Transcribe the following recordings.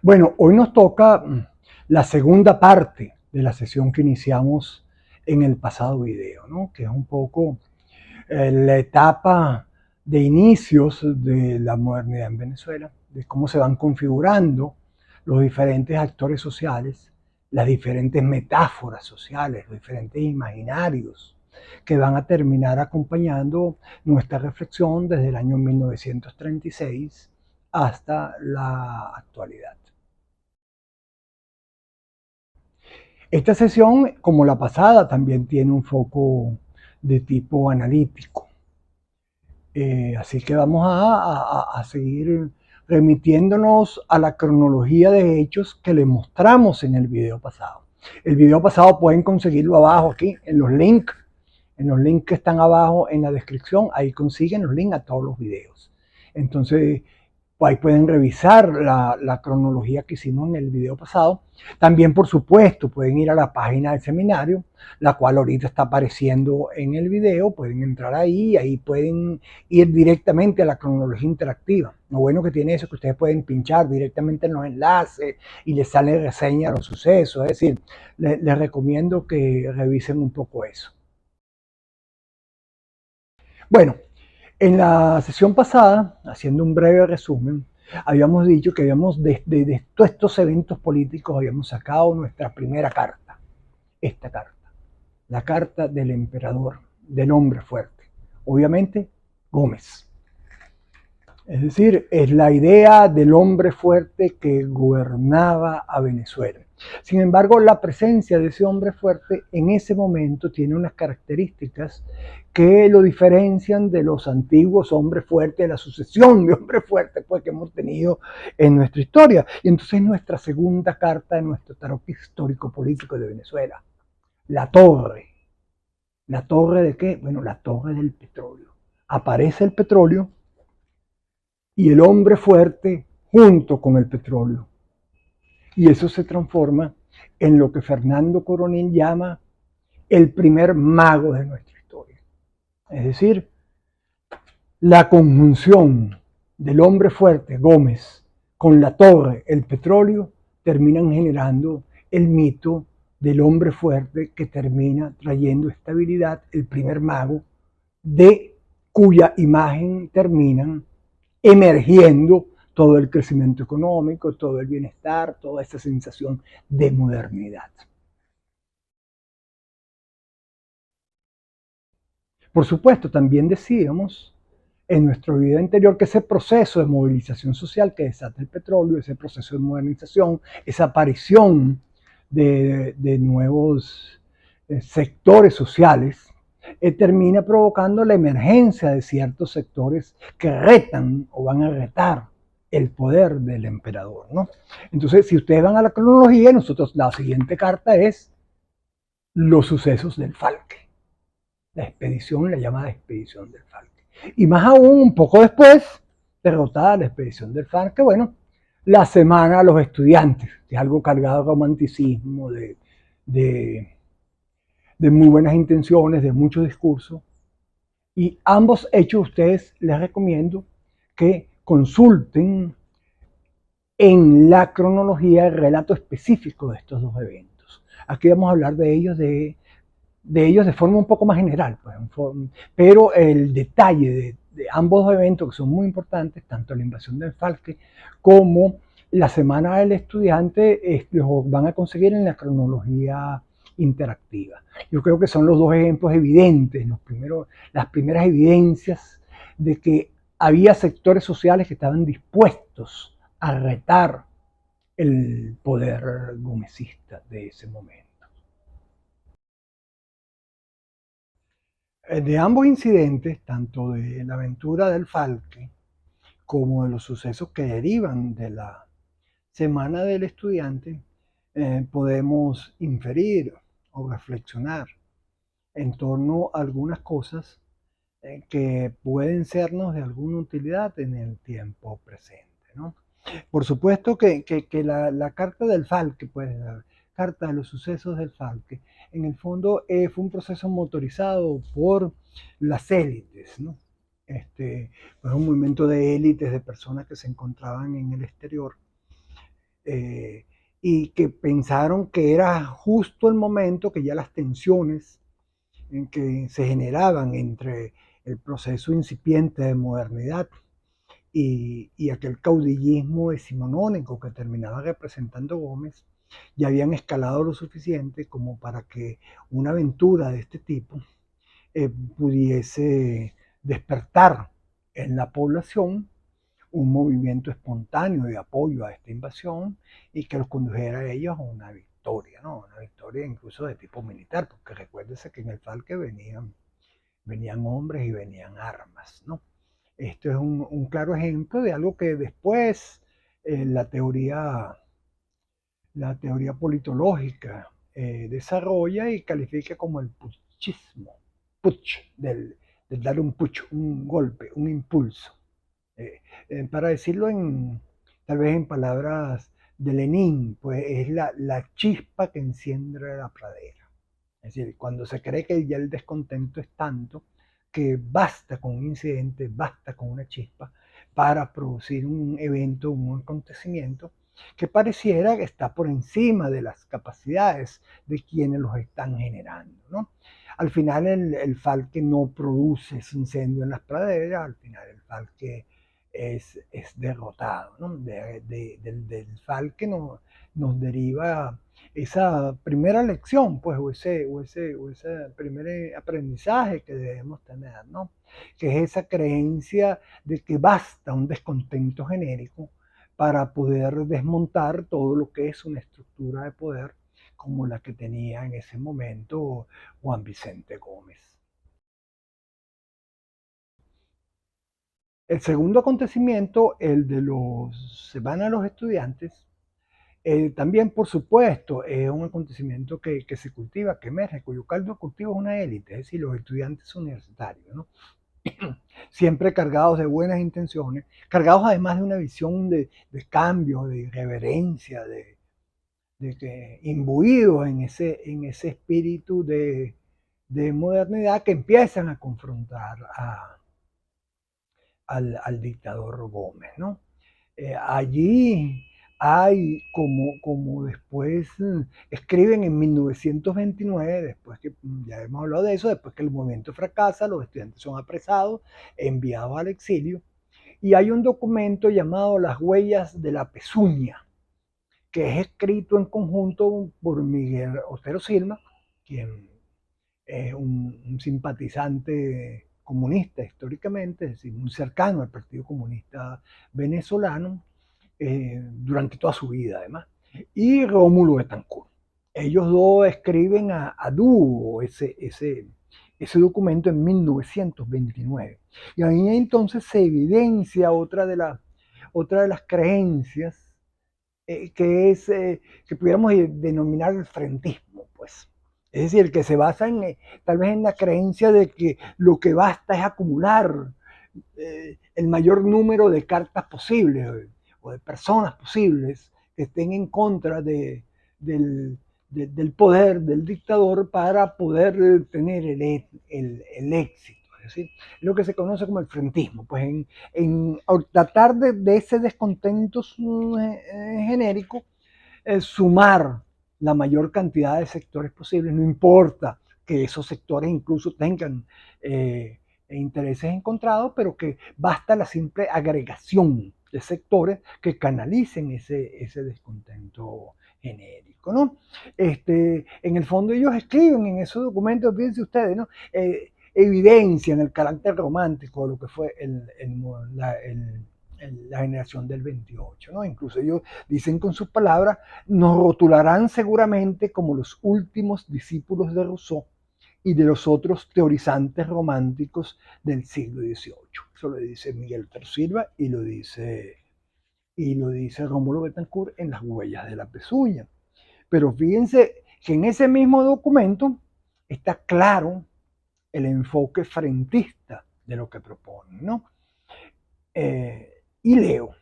Bueno, hoy nos toca la segunda parte de la sesión que iniciamos en el pasado video, ¿no? Que es un poco la etapa de inicios de la modernidad en Venezuela, de cómo se van configurando los diferentes actores sociales, las diferentes metáforas sociales, los diferentes imaginarios que van a terminar acompañando nuestra reflexión desde el año 1936 hasta la actualidad. Esta sesión, como la pasada, también tiene un foco de tipo analítico. Así que vamos a seguir remitiéndonos a la cronología de hechos que les mostramos en el video pasado. El video pasado pueden conseguirlo abajo aquí en los links que están abajo en la descripción. Ahí consiguen los links a todos los videos. Entonces, ahí pueden revisar la cronología que hicimos en el video pasado. También, por supuesto, pueden ir a la página del seminario, la cual ahorita está apareciendo en el video. Pueden entrar ahí pueden ir directamente a la cronología interactiva. Lo bueno que tiene eso es que ustedes pueden pinchar directamente en los enlaces y les sale reseña de los sucesos. Es decir, les recomiendo que revisen un poco eso. Bueno, en la sesión pasada, haciendo un breve resumen, habíamos dicho que de todos estos eventos políticos habíamos sacado nuestra primera carta, esta carta, la carta del emperador, del hombre fuerte, obviamente Gómez. Es decir, es la idea del hombre fuerte que gobernaba a Venezuela. Sin embargo, la presencia de ese hombre fuerte en ese momento tiene unas características que lo diferencian de los antiguos hombres fuertes, de la sucesión de hombres fuertes pues, que hemos tenido en nuestra historia. Y entonces nuestra segunda carta de nuestro tarot histórico político de Venezuela, la torre. ¿La torre de qué? Bueno, la torre del petróleo. Aparece el petróleo y el hombre fuerte junto con el petróleo. Y eso se transforma en lo que Fernando Coronel llama el primer mago de nuestra historia. Es decir, la conjunción del hombre fuerte, Gómez, con la torre, el petróleo, terminan generando el mito del hombre fuerte que termina trayendo estabilidad, el primer mago, de cuya imagen terminan emergiendo todo el crecimiento económico, todo el bienestar, toda esa sensación de modernidad. Por supuesto, también decíamos en nuestro video anterior que ese proceso de movilización social que desata el petróleo, ese proceso de modernización, esa aparición de nuevos sectores sociales, termina provocando la emergencia de ciertos sectores que retan o van a retar el poder del emperador, ¿no? Entonces, si ustedes van a la cronología, nosotros la siguiente carta es los sucesos del Falque. La expedición, la llamada expedición del Falque. Y más aún, un poco después, derrotada la expedición del Falque, bueno, la semana a los estudiantes, que es algo cargado de romanticismo, de muy buenas intenciones, de mucho discurso. Y ambos hechos ustedes les recomiendo que consulten en la cronología el relato específico de estos dos eventos. Aquí vamos a hablar de ellos de forma un poco más general, pues, pero el detalle de ambos eventos que son muy importantes, tanto la invasión del Falque como la semana del estudiante, los van a conseguir en la cronología interactiva. Yo creo que son los dos ejemplos evidentes, las primeras evidencias de que había sectores sociales que estaban dispuestos a retar el poder gomecista de ese momento. De ambos incidentes, tanto de la aventura del Falque como de los sucesos que derivan de la semana del estudiante, podemos inferir o reflexionar en torno a algunas cosas que pueden sernos de alguna utilidad en el tiempo presente, ¿no? Por supuesto que la carta del Falque, pues la carta de los sucesos del Falque, en el fondo fue un proceso motorizado por las élites, ¿no? Fue un movimiento de élites, de personas que se encontraban en el exterior, eh, y que pensaron que era justo el momento que ya las tensiones en que se generaban entre el proceso incipiente de modernidad y aquel caudillismo decimonónico que terminaba representando Gómez, ya habían escalado lo suficiente como para que una aventura de este tipo pudiese despertar en la población un movimiento espontáneo de apoyo a esta invasión y que los condujera a ellos a una victoria, ¿no? Una victoria incluso de tipo militar, porque recuérdese que en el Falque venían hombres y venían armas, ¿no? Esto es un claro ejemplo de algo que después la teoría politológica desarrolla y califica como el putschismo, putsch, del dar un putsch, un golpe, un impulso. Para decirlo tal vez en palabras de Lenin, pues es la chispa que enciende la pradera. Es decir, cuando se cree que ya el descontento es tanto que basta con un incidente, basta con una chispa para producir un evento, un acontecimiento que pareciera que está por encima de las capacidades de quienes los están generando, ¿no? Al final el Falque no produce ese incendio en las praderas, al final el Falque es derrotado, ¿no? Del Falque nos deriva esa primera lección, pues, o ese primer aprendizaje que debemos tener, ¿no? Que es esa creencia de que basta un descontento genérico para poder desmontar todo lo que es una estructura de poder como la que tenía en ese momento Juan Vicente Gómez. El segundo acontecimiento, el de se van a los estudiantes, también, por supuesto, es un acontecimiento que se cultiva, que emerge, cuyo caldo de cultivo es una élite, es decir, los estudiantes universitarios, ¿no? Siempre cargados de buenas intenciones, cargados además de una visión de cambio, de irreverencia, de que imbuidos en ese espíritu de modernidad que empiezan a confrontar al dictador Gómez, ¿no? Allí hay, como después escriben en 1929, después que ya hemos hablado de eso, después que el movimiento fracasa, los estudiantes son apresados, enviados al exilio, y hay un documento llamado Las huellas de la pezuña, que es escrito en conjunto por Miguel Otero Silva, quien es un simpatizante comunista históricamente, es decir, muy cercano al Partido Comunista Venezolano, durante toda su vida además, y Rómulo Betancourt. Ellos dos escriben a dúo ese documento en 1929. Y ahí entonces se evidencia otra de las creencias que pudiéramos denominar el frentismo, pues. Es decir, que se basa tal vez en la creencia de que lo que basta es acumular el mayor número de cartas posibles o de personas posibles que estén en contra del poder del dictador para poder tener el éxito. Es decir, lo que se conoce como el frentismo, pues en tratar de ese descontento genérico, sumar la mayor cantidad de sectores posibles, no importa que esos sectores incluso tengan intereses encontrados, pero que basta la simple agregación de sectores que canalicen ese descontento genérico, ¿no? En el fondo ellos escriben en esos documentos, fíjense ustedes, ¿no? Evidencian el carácter romántico de lo que fue la generación del 28, ¿no? Incluso ellos dicen con sus palabras, nos rotularán seguramente como los últimos discípulos de Rousseau y de los otros teorizantes románticos del siglo XVIII. Eso lo dice Miguel Silva y lo dice Rómulo Betancourt en Las huellas de la pezuña. Pero fíjense que en ese mismo documento está claro el enfoque frentista de lo que proponen, ¿no? Y leo,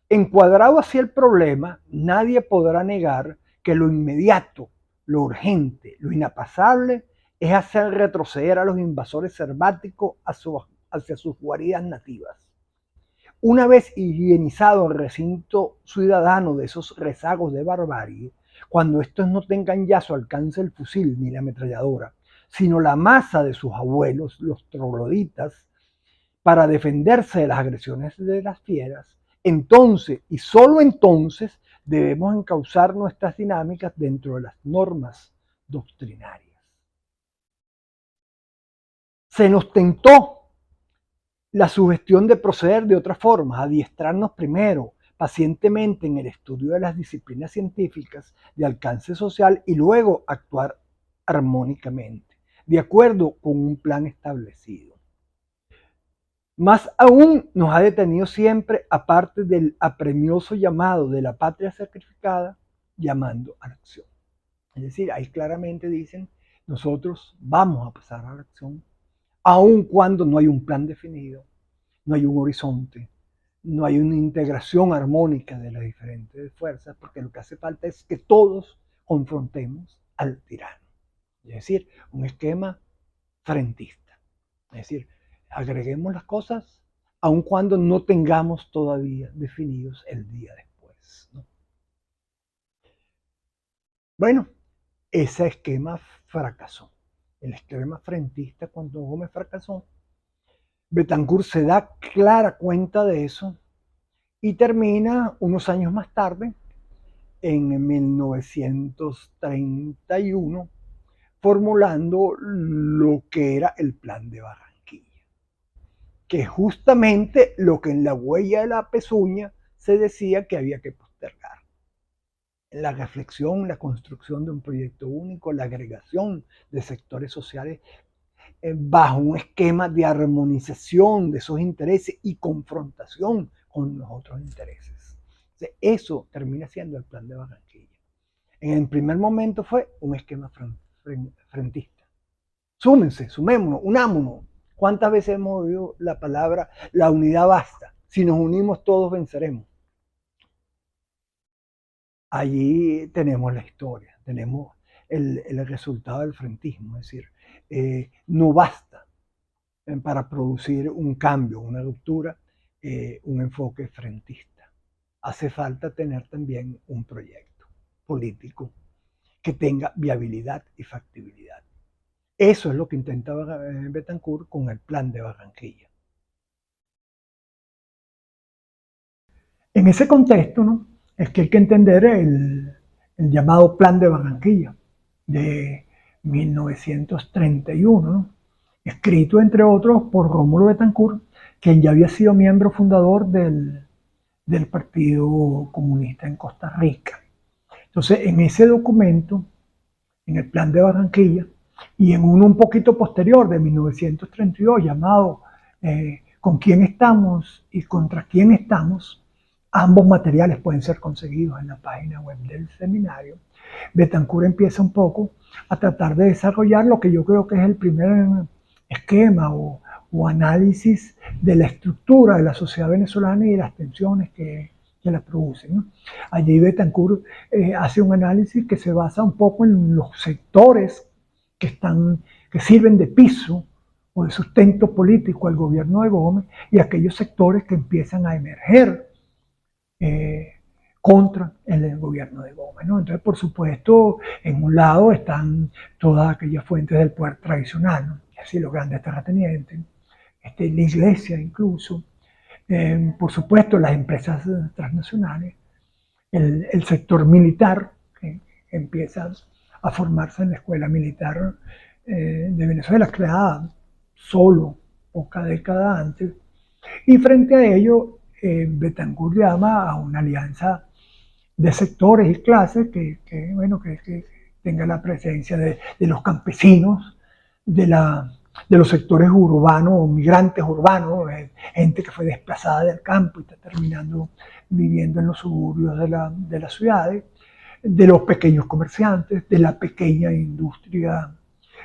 encuadrado así el problema, nadie podrá negar que lo inmediato, lo urgente, lo inapasable es hacer retroceder a los invasores selváticos hacia sus guaridas nativas. Una vez higienizado el recinto ciudadano de esos rezagos de barbarie, cuando estos no tengan ya su alcance el fusil ni la ametralladora, sino la masa de sus abuelos, los trogloditas, para defenderse de las agresiones de las fieras, entonces y solo entonces debemos encauzar nuestras dinámicas dentro de las normas doctrinarias. Se nos tentó la sugestión de proceder de otras formas, adiestrarnos primero pacientemente en el estudio de las disciplinas científicas de alcance social y luego actuar armónicamente, de acuerdo con un plan establecido. Más aún nos ha detenido siempre, aparte del apremioso llamado de la patria sacrificada, llamando a la acción. Es decir, ahí claramente dicen, nosotros vamos a pasar a la acción, aun cuando no hay un plan definido, no hay un horizonte, no hay una integración armónica de las diferentes fuerzas, porque lo que hace falta es que todos confrontemos al tirano. Es decir, un esquema frentista. Es decir, agreguemos las cosas aun cuando no tengamos todavía definidos el día después, ¿no? Bueno, ese esquema fracasó. El esquema frentista, cuando Gómez fracasó, Betancourt se da clara cuenta de eso y termina unos años más tarde, en 1931, formulando lo que era el Plan de Barranquilla, que es justamente lo que en la huella de la pezuña se decía que había que postergar. La reflexión, la construcción de un proyecto único, la agregación de sectores sociales bajo un esquema de armonización de esos intereses y confrontación con los otros intereses. Eso termina siendo el Plan de Barranquilla. En el primer momento fue un esquema frentista. Súmense, sumémonos, unámonos. ¿Cuántas veces hemos oído la palabra la unidad basta? Si nos unimos todos venceremos. Allí tenemos la historia, tenemos el resultado del frentismo, es decir, no basta para producir un cambio, una ruptura, un enfoque frentista. Hace falta tener también un proyecto político que tenga viabilidad y factibilidad. Eso es lo que intentaba Betancourt con el Plan de Barranquilla. En ese contexto, ¿no?, es que hay que entender el llamado Plan de Barranquilla de 1931, ¿no?, escrito entre otros por Rómulo Betancourt, quien ya había sido miembro fundador del Partido Comunista en Costa Rica. Entonces, en ese documento, en el Plan de Barranquilla, y en uno un poquito posterior, de 1932, llamado ¿Con quién estamos y contra quién estamos?, ambos materiales pueden ser conseguidos en la página web del seminario. Betancourt empieza un poco a tratar de desarrollar lo que yo creo que es el primer esquema o análisis de la estructura de la sociedad venezolana y de las tensiones que la producen, ¿no? Allí Betancourt hace un análisis que se basa un poco en los sectores que sirven de piso o de sustento político al gobierno de Gómez y aquellos sectores que empiezan a emerger contra el gobierno de Gómez, ¿no? Entonces, por supuesto, en un lado están todas aquellas fuentes del poder tradicional, ¿no?, es decir, los grandes terratenientes, la iglesia incluso, por supuesto las empresas transnacionales, el sector militar, que empieza a formarse en la escuela militar de Venezuela, creada solo poca década antes, y frente a ello Betancourt llama a una alianza de sectores y clases que tenga la presencia de los campesinos, de los sectores urbanos o migrantes urbanos, gente que fue desplazada del campo y está terminando viviendo en los suburbios de las ciudades, de los pequeños comerciantes, de la pequeña industria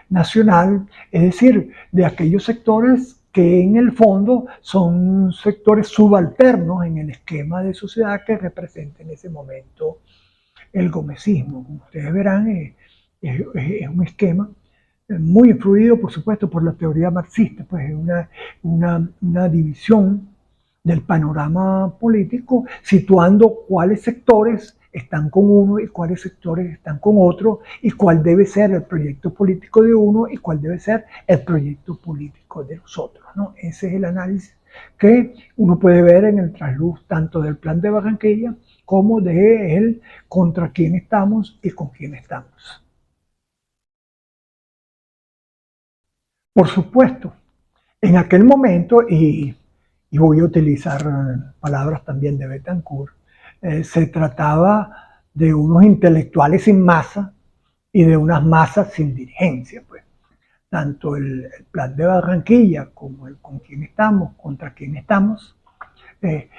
nacional, es decir, de aquellos sectores que en el fondo son sectores subalternos en el esquema de sociedad que representa en ese momento el gomecismo. Como ustedes verán, es un esquema muy influido, por supuesto, por la teoría marxista, pues es una división del panorama político, situando cuáles sectores están con uno y cuáles sectores están con otro, y cuál debe ser el proyecto político de uno y cuál debe ser el proyecto político de los otros, ¿no? Ese es el análisis que uno puede ver en el trasluz tanto del Plan de Barranquilla como de él contra quién estamos y con quién estamos. Por supuesto, en aquel momento, y voy a utilizar palabras también de Betancourt, se trataba de unos intelectuales sin masa y de unas masas sin dirigencia. Pues. Tanto el Plan de Barranquilla como el con quién estamos, contra quién estamos, eh,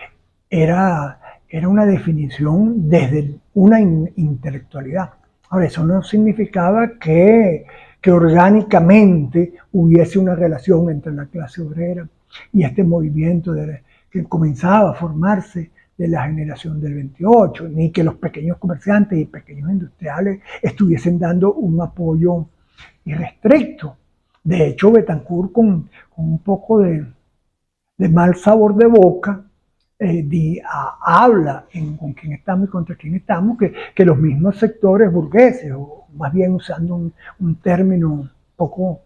era, era una definición desde una intelectualidad. Ahora, eso no significaba que orgánicamente hubiese una relación entre la clase obrera y este movimiento que comenzaba a formarse de la generación del 28, ni que los pequeños comerciantes y pequeños industriales estuviesen dando un apoyo irrestricto. De hecho, Betancourt, con un poco de mal sabor de boca, habla con quién estamos y contra quién estamos, que los mismos sectores burgueses, o más bien usando un término poco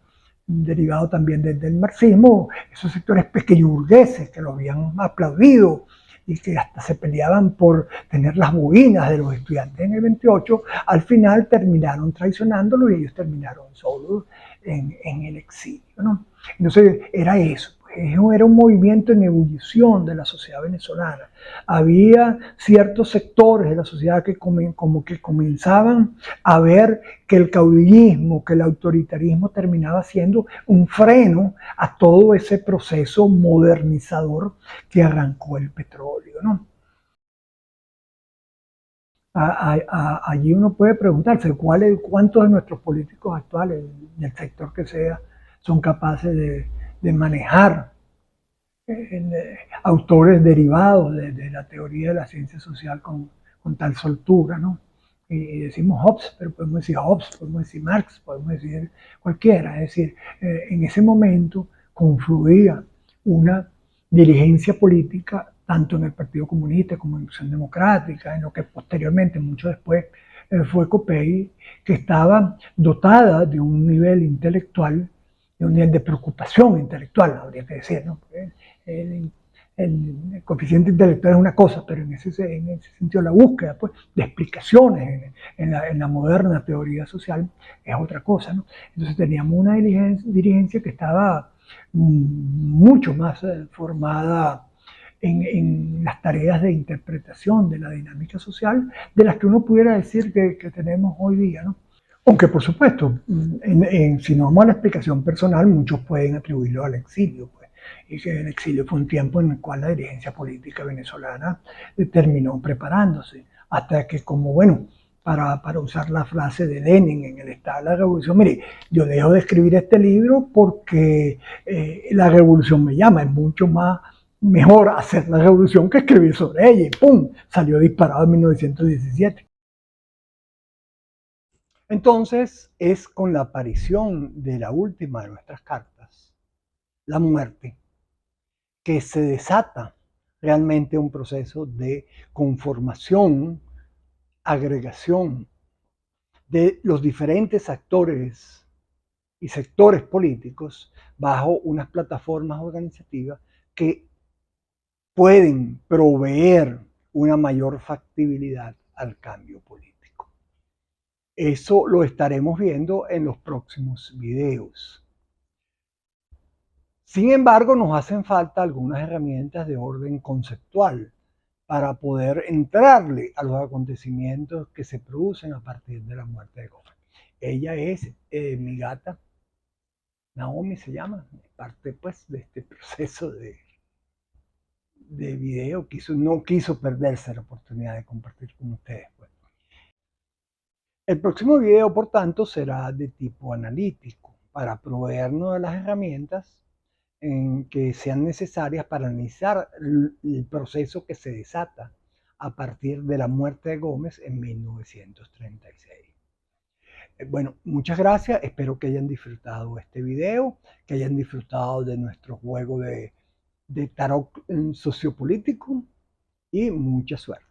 derivado también del marxismo, esos sectores pequeño burgueses que lo habían aplaudido y que hasta se peleaban por tener las boinas de los estudiantes en el 28, al final terminaron traicionándolo y ellos terminaron solos en el exilio, ¿no? Entonces era eso. Era un movimiento en ebullición de la sociedad venezolana. Había ciertos sectores de la sociedad que como que comenzaban a ver que el caudillismo, que el autoritarismo terminaba siendo un freno a todo ese proceso modernizador que arrancó el petróleo, ¿no? Allí uno puede preguntarse cuántos de nuestros políticos actuales, del sector que sea, son capaces de manejar autores derivados de la teoría de la ciencia social con tal soltura, ¿no? Y decimos Hobbes, pero podemos decir Hobbes, podemos decir Marx, podemos decir cualquiera. Es decir, en ese momento confluía una dirigencia política tanto en el Partido Comunista como en Acción Democrática, en lo que posteriormente, mucho después, fue COPEI, que estaba dotada de un nivel intelectual, de un nivel de preocupación intelectual, habría que decir, ¿no? El, el coeficiente intelectual es una cosa, pero en ese sentido la búsqueda pues, de explicaciones en la moderna teoría social es otra cosa, ¿no? Entonces teníamos una dirigencia que estaba mucho más formada en las tareas de interpretación de la dinámica social de las que uno pudiera decir que tenemos hoy día, ¿no? Aunque por supuesto, si no vamos a la explicación personal, muchos pueden atribuirlo al exilio, pues, y que el exilio fue un tiempo en el cual la dirigencia política venezolana terminó preparándose, hasta que como, bueno, para usar la frase de Lenin en el Estado de la Revolución, mire, yo dejo de escribir este libro porque la revolución me llama, es mucho más mejor hacer la revolución que escribir sobre ella, y ¡pum!, salió disparado en 1917. Entonces es con la aparición de la última de nuestras cartas, la muerte, que se desata realmente un proceso de conformación, agregación de los diferentes actores y sectores políticos bajo unas plataformas organizativas que pueden proveer una mayor factibilidad al cambio político. Eso lo estaremos viendo en los próximos videos. Sin embargo, nos hacen falta algunas herramientas de orden conceptual para poder entrarle a los acontecimientos que se producen a partir de la muerte de Goffman. Ella es mi gata, Naomi se llama, parte pues de este proceso de video, no quiso perderse la oportunidad de compartir con ustedes. Pues. El próximo video, por tanto, será de tipo analítico, para proveernos de las herramientas que sean necesarias para analizar el proceso que se desata a partir de la muerte de Gómez en 1936. Bueno, muchas gracias, espero que hayan disfrutado este video, que hayan disfrutado de nuestro juego de de tarot sociopolítico y mucha suerte.